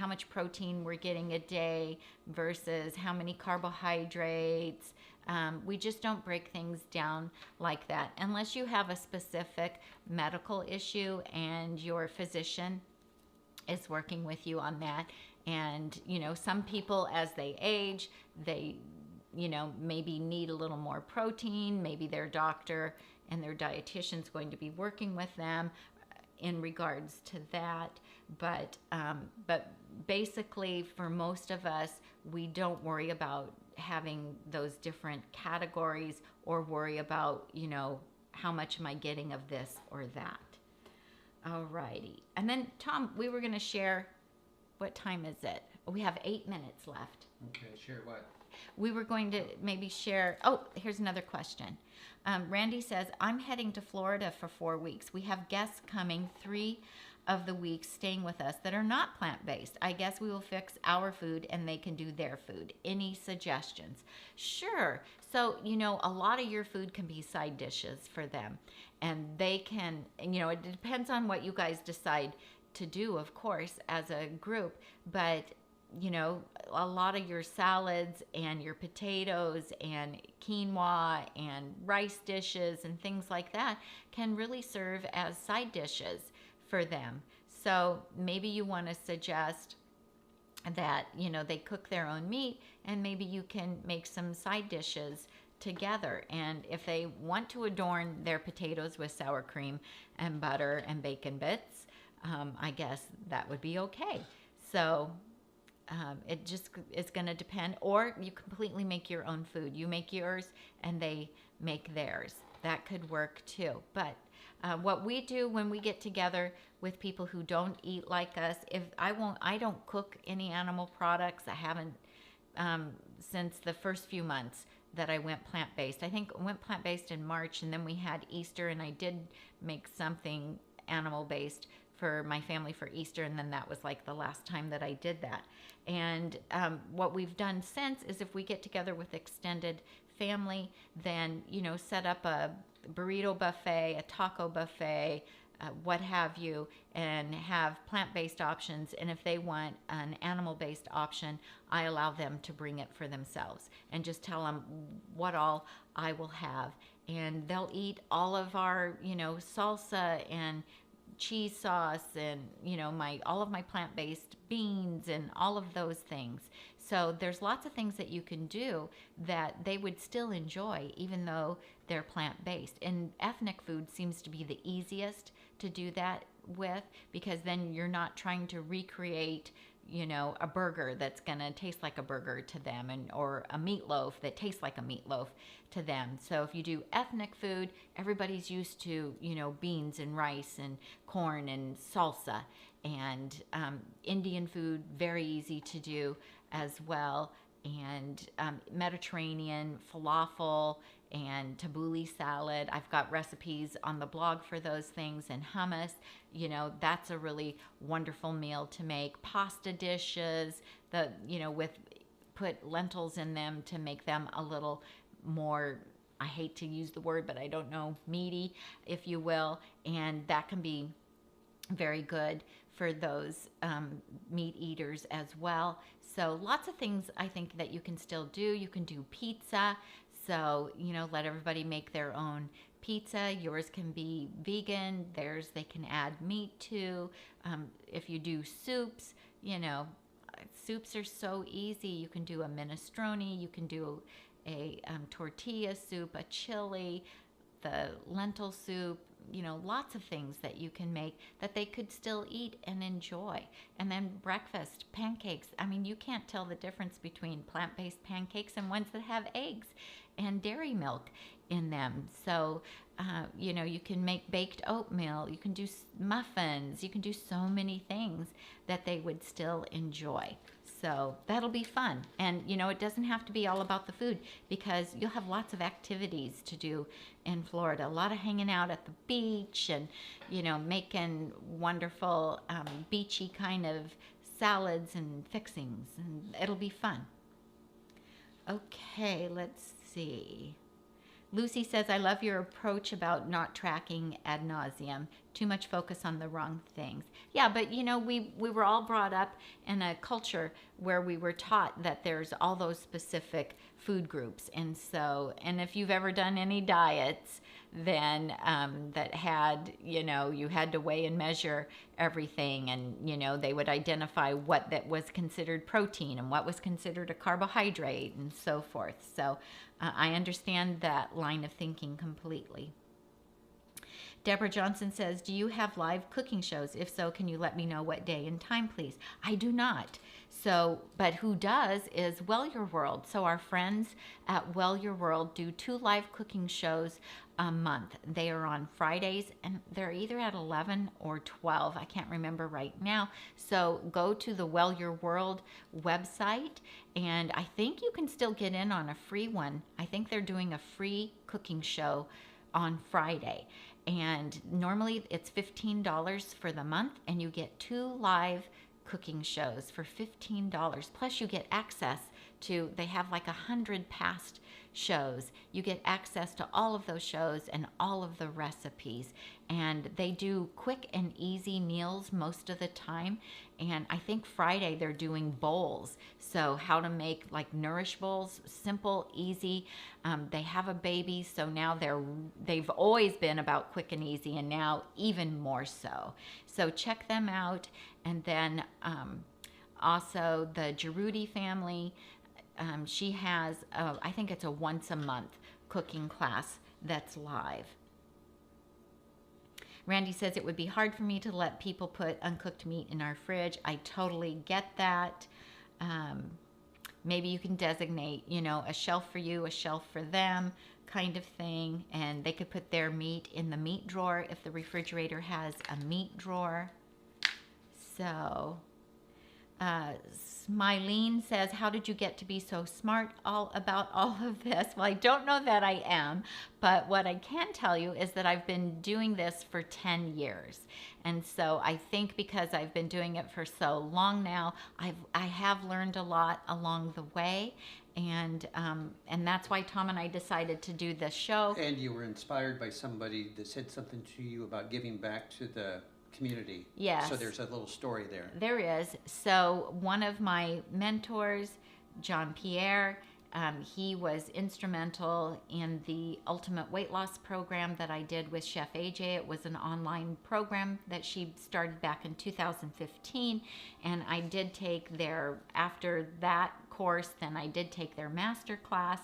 much protein we're getting a day versus how many carbohydrates. We just don't break things down like that unless you have a specific medical issue and your physician is working with you on that. And, some people as they age, they maybe need a little more protein. Maybe their doctor and their dietitian's going to be working with them in regards to that, but basically for most of us, we don't worry about having those different categories or worry about how much am I getting of this or that. Alrighty, and then Tom, we were going to share. What time is it? We have 8 minutes left. Okay, share what? We were going to maybe share. Oh, here's another question. Randy says, I'm heading to Florida for 4 weeks. We have guests coming 3 of the weeks staying with us that are not plant-based. I guess we will fix our food and they can do their food. Any suggestions? Sure. So, a lot of your food can be side dishes for them. And they can, it depends on what you guys decide to do, of course, as a group. But a lot of your salads and your potatoes and quinoa and rice dishes and things like that can really serve as side dishes for them. So maybe you want to suggest that, they cook their own meat, and maybe you can make some side dishes together. And if they want to adorn their potatoes with sour cream and butter and bacon bits, I guess that would be okay. So it just is going to depend, or you completely make your own food. You make yours and they make theirs. That could work too. But what we do when we get together with people who don't eat like us, I don't cook any animal products. I haven't since the first few months that I went plant-based. I think I went plant-based in March, and then we had Easter, and I did make something animal-based for my family for Easter, and then that was like the last time that I did that. And what we've done since is if we get together with extended family, then set up a burrito buffet, a taco buffet, what have you, and have plant-based options. And if they want an animal-based option, I allow them to bring it for themselves and just tell them what all I will have. And they'll eat all of our, salsa and cheese sauce and all of my plant-based beans and all of those things. So there's lots of things that you can do that they would still enjoy even though they're plant-based. And ethnic food seems to be the easiest to do that with, because then you're not trying to recreate a burger that's going to taste like a burger to them, or a meatloaf that tastes like a meatloaf to them. So if you do ethnic food, everybody's used to, beans and rice and corn and salsa. And Indian food, very easy to do as well. And Mediterranean falafel and tabbouleh salad. I've got recipes on the blog for those things, and hummus. That's a really wonderful meal to make. Pasta dishes, put lentils in them to make them a little more, I hate to use the word, but I don't know, meaty, if you will. And that can be very good for those meat eaters as well. So lots of things I think that you can still do. You can do pizza. So, let everybody make their own pizza. Yours can be vegan. Theirs they can add meat to. If you do soups, soups are so easy. You can do a minestrone. You can do a tortilla soup, a chili, the lentil soup, lots of things that you can make that they could still eat and enjoy. And then breakfast, pancakes. I mean, you can't tell the difference between plant-based pancakes and ones that have eggs and dairy milk in them. So, you can make baked oatmeal, you can do muffins, you can do so many things that they would still enjoy. So that'll be fun. And, it doesn't have to be all about the food, because you'll have lots of activities to do in Florida. A lot of hanging out at the beach and, making wonderful beachy kind of salads and fixings. And it'll be fun. Okay, let's see. Lucy says, I love your approach about not tracking ad nauseum. Too much focus on the wrong things. Yeah, but we were all brought up in a culture where we were taught that there's all those specific food groups. And if you've ever done any diets, then that had, you had to weigh and measure everything. And, they would identify what that was considered protein and what was considered a carbohydrate and so forth. So I understand that line of thinking completely. Deborah Johnson says, do you have live cooking shows? If so, can you let me know what day and time, please? I do not. So, but who does is Well Your World. So our friends at Well Your World do 2 live cooking shows a month. They are on Fridays, and they're either at 11 or 12. I can't remember right now. So go to the Well Your World website, and I think you can still get in on a free one. I think they're doing a free cooking show on Friday, and normally it's $15 for the month, and you get 2 live cooking shows for $15. Plus you get access to, they have like 100 past shows. You get access to all of those shows and all of the recipes. And they do quick and easy meals most of the time. And I think Friday they're doing bowls. So how to make like nourish bowls, simple, easy. They have a baby, so now they've always been about quick and easy, and now even more so. So check them out. And then also the Giroudi family, she has, I think it's a once a month cooking class that's live. Randy says, it would be hard for me to let people put uncooked meat in our fridge. I totally get that. Maybe you can designate, a shelf for you, a shelf for them kind of thing. And they could put their meat in the meat drawer if the refrigerator has a meat drawer. So, Smilene says, how did you get to be so smart about all of this? Well, I don't know that I am, but what I can tell you is that I've been doing this for 10 years. And so I think because I've been doing it for so long now, I have learned a lot along the way. And that's why Tom and I decided to do this show. And you were inspired by somebody that said something to you about giving back to the community. Yes. So there's a little story there. There is. So one of my mentors, John Pierre, he was instrumental in the Ultimate Weight Loss program that I did with Chef AJ. It was an online program that she started back in 2015. And I did take after that course, then I did take their master class.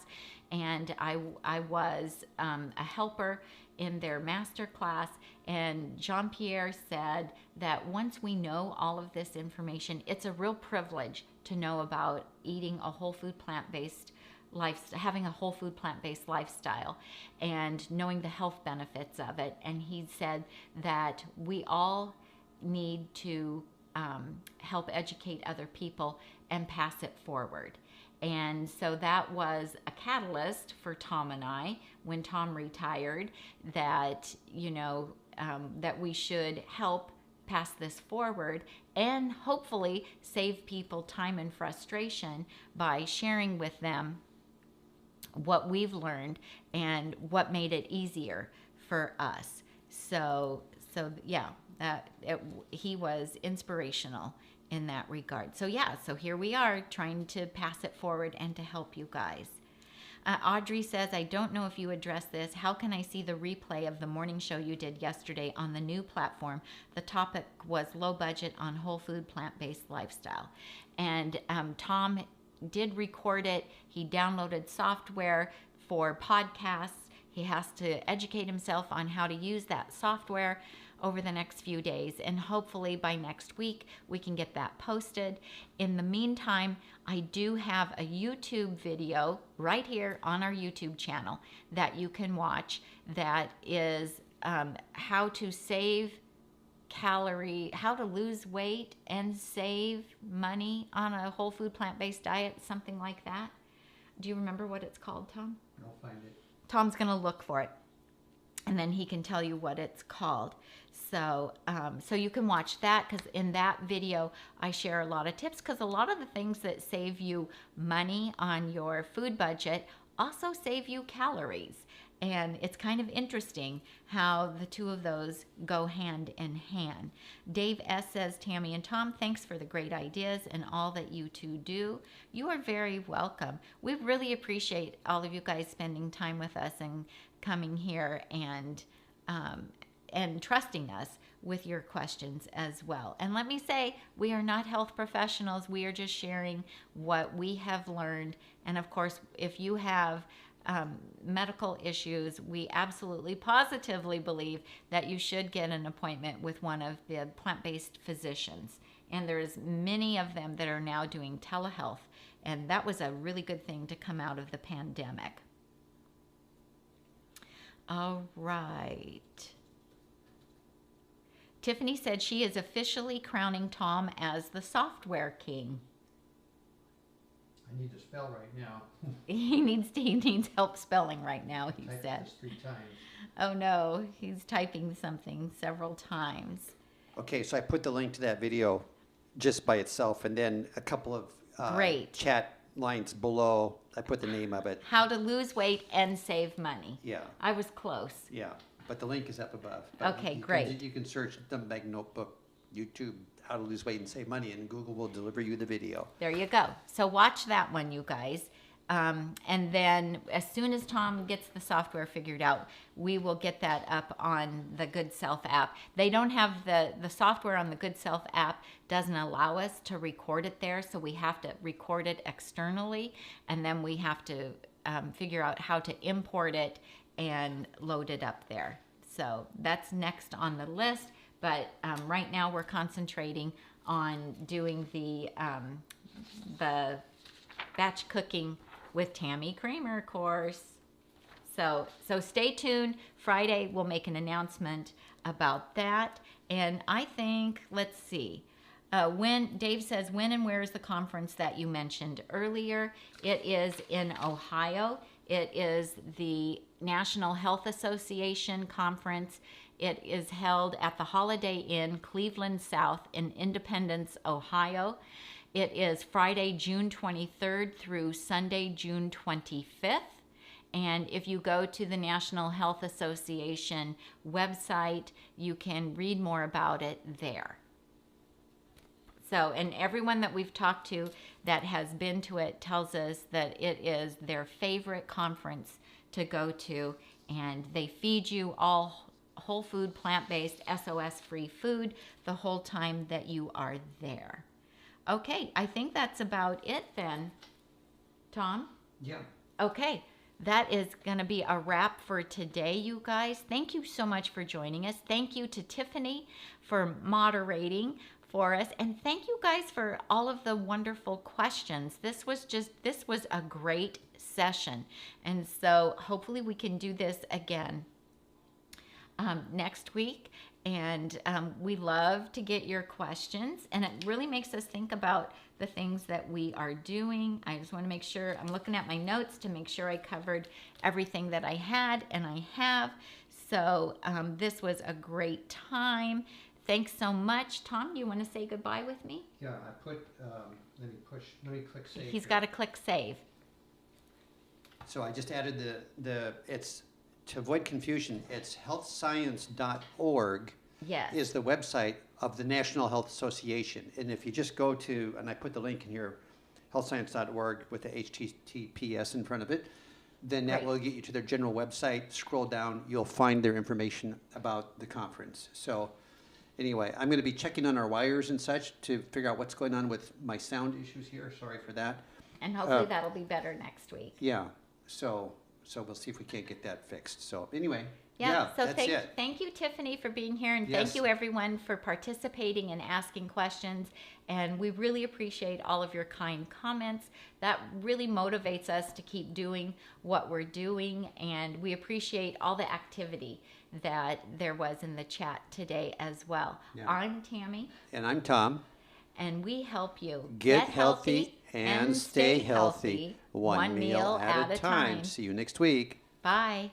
And I was a helper in their master class. And Jean-Pierre said that once we know all of this information, it's a real privilege to know about eating a whole food plant-based lifestyle, having a whole food plant-based lifestyle, and knowing the health benefits of it. And he said that we all need to help educate other people and pass it forward. And so that was a catalyst for Tom and I when Tom retired, that, that we should help pass this forward and hopefully save people time and frustration by sharing with them what we've learned and what made it easier for us. So yeah, he was inspirational in that regard. So here we are trying to pass it forward and to help you guys. Audrey says, I don't know if you addressed this. How can I see the replay of the morning show you did yesterday on the new platform? The topic was low budget on whole food plant-based lifestyle. And Tom did record it. He downloaded software for podcasts. He has to educate himself on how to use that software over the next few days. And hopefully by next week, we can get that posted. In the meantime, I do have a YouTube video right here on our YouTube channel that you can watch that is how to lose weight and save money on a whole food plant-based diet, something like that. Do you remember what it's called, Tom? I'll find it. Tom's going to look for it, and then he can tell you what it's called. So you can watch that, because in that video I share a lot of tips, because a lot of the things that save you money on your food budget also save you calories. And it's kind of interesting how the two of those go hand in hand. Dave S. says, Tami and Tom, thanks for the great ideas and all that you two do. You are very welcome. We really appreciate all of you guys spending time with us and coming here and trusting us with your questions as well. And let me say, we are not health professionals. We are just sharing what we have learned. And of course, if you have medical issues, we absolutely positively believe that you should get an appointment with one of the plant-based physicians. And there's many of them that are now doing telehealth. And that was a really good thing to come out of the pandemic. All right. Tiffany said she is officially crowning Tom as the software king. I need to spell right now. He needs help spelling right now, he Typed said. this 3 times. Oh no, he's typing something several times. Okay, so I put the link to that video just by itself, and then a couple of Great. chat lines below. I put the name of it. How to lose weight and save money. Yeah, I was close. yeah. But the link is up above. But Okay, you great. You can search Nutmeg Notebook, YouTube, how to lose weight and save money, and Google will deliver you the video. There you go. So watch that one, you guys. And then as soon as Tom gets the software figured out, we will get that up on the Goodself app. They don't have the software on the Goodself app doesn't allow us to record it there, so we have to record it externally, and then we have to figure out how to import it and load it up there. So that's next on the list, but right now we're concentrating on doing the batch cooking with Tami Kramer course. So stay tuned. Friday we'll make an announcement about that. And I think, let's see, when Dave says, when and where is the conference that you mentioned earlier? It is in Ohio. It is the National Health Association conference. It is held at the Holiday Inn, Cleveland South in Independence, Ohio. It is Friday, June 23rd through Sunday, June 25th. And if you go to the National Health Association website, you can read more about it there. So, and everyone that we've talked to that has been to it tells us that it is their favorite conference to go to, and they feed you all whole food, plant-based, SOS-free food the whole time that you are there. Okay, I think that's about it then, Tom? Yeah. Okay, that is going to be a wrap for today, you guys. Thank you so much for joining us. Thank you to Tiffany for moderating for us, and thank you guys for all of the wonderful questions. This was a great session, and so hopefully we can do this again next week. And we love to get your questions, and it really makes us think about the things that we are doing. I just want to make sure, I'm looking at my notes to make sure I covered everything that I had, and I have. So this was a great time. Thanks so much. Tom, you want to say goodbye with me? Yeah, I put, let me click save. He's here. got to click save. So I just added it's, to avoid confusion, it's healthscience.org Yes. is the website of the National Health Association. And if you just go to, and I put the link in here, healthscience.org with the HTTPS in front of it, then that Right. will get you to their general website. Scroll down, you'll find their information about the conference. So anyway, I'm going to be checking on our wires and such to figure out what's going on with my sound issues here. Sorry for that. And hopefully that'll be better next week. Yeah. So we'll see if we can't get that fixed. So anyway, Yeah, so that's it. thank you, Tiffany, for being here, and Yes. thank you, everyone, for participating and asking questions. And we really appreciate all of your kind comments. That really motivates us to keep doing what we're doing, and we appreciate all the activity that there was in the chat today as well. Yeah. I'm Tami, And I'm Tom. and we help you Get healthy and stay healthy. One meal at a time. See you next week. Bye.